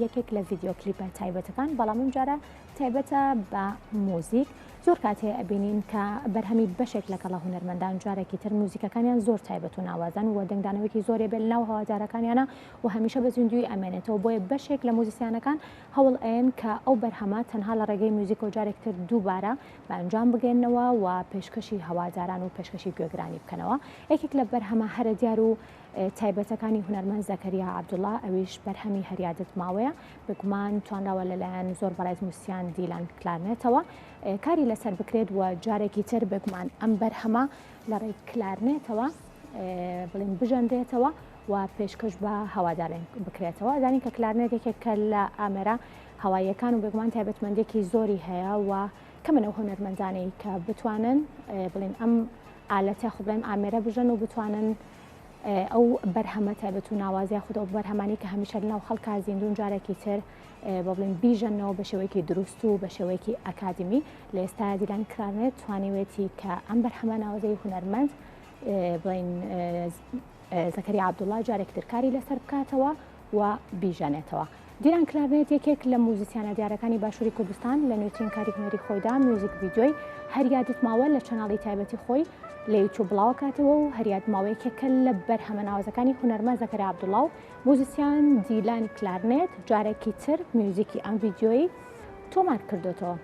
یەکێک لە ڤیددیۆ کلیپە تایبەتەکان بەڵام ئەم جارە تایبەتە بە مۆزیک زۆر کاتێ ئەبینین کە بەرهەمی بەشێک لە گەڵا هونەرمەندان جارێکی تر موزیکەکانیان زۆر تایبەت و ناوازان و دەنگدانەوەیکی زۆرێ بێت ناو هەوادارەکانیانە و هەمیشە بە زیندوی ئەمێنێتەوە بۆیە بەشێک لە موزیسیانەکان هەوڵ ئەن کە ئەو بەرهەمە تەنها لە ڕێگەی موزیک و جارێکتر دووبارە بە ئەنجام بگەێنەوە و پێشکەشی هەواداران و پێشکەشی گوێگرانی بکەنەوە یەکێک لە بەرهەمە هەرە دیار و تایبەتەکانی هونەرمەند زەکەریا عەبدوڵڵا ئەویش بەرهەمی هەریادت ماوەیە بگومان توانراوە لەلایەن زۆر بەڕێز موسییان دیلان کلارنێتەوە کاری لەسەر بکرێت و جارێکی تر بگومان ئەم بەرهەمە لە ڕێی کلارنێتەوە بڵین بژەندرێتەوە و پێشکەش بە هەوادارێن بکرێتەوە دانی کە کلارنێت یەکێکە لە ئامێرە هەواییەکان و بگومان تایبەتمەندێکی زۆری هەیە و کەمنەوە هونەرمەندانەی کە بتوانن بڵین ئەم ئالەتە خو بڵێم ئامێرە بژن و بتوانن ئەو بەرهەمە تایبەت و ناوازی خودە و بەرهەمانی کە هەمیشە لەناو خەڵکا زیندوون جارێکی تر بە بڵین بیژەنەوە بە شێوەیەکی دروست و بە شێوەیەکی ئەکادمی لە ئێستا دیلان کلارنێت توانیوێتی کە ئەم بەرهەمە ناوازەی هونەرمەند بڵین زەکەریا عەبدوڵڵا جارێکتر کاری لەسەر بکاتەوە و بیژەنێتەوە. دیلان کلارنێت یەکێک لە موزیسیانە دیارەکانی باشووری کوردستان لە نوێترین کاری هونەری خۆیدا میوزیک ڤیدیۆی هەریادت ماوە لە چەناڵی تایبەتی خۆی لە یوتیوب بڵاو کاتەوە و هەریاد ماوەیەکێکە لە بەرهەمە ناوازەکانی هونەرمەند زەکەریا عەبدوڵڵا و موزیسیان دیلان کلارنێت جارێکی تر میوزیکی ئەم ڤیدیۆی تۆمار کردوتەوە.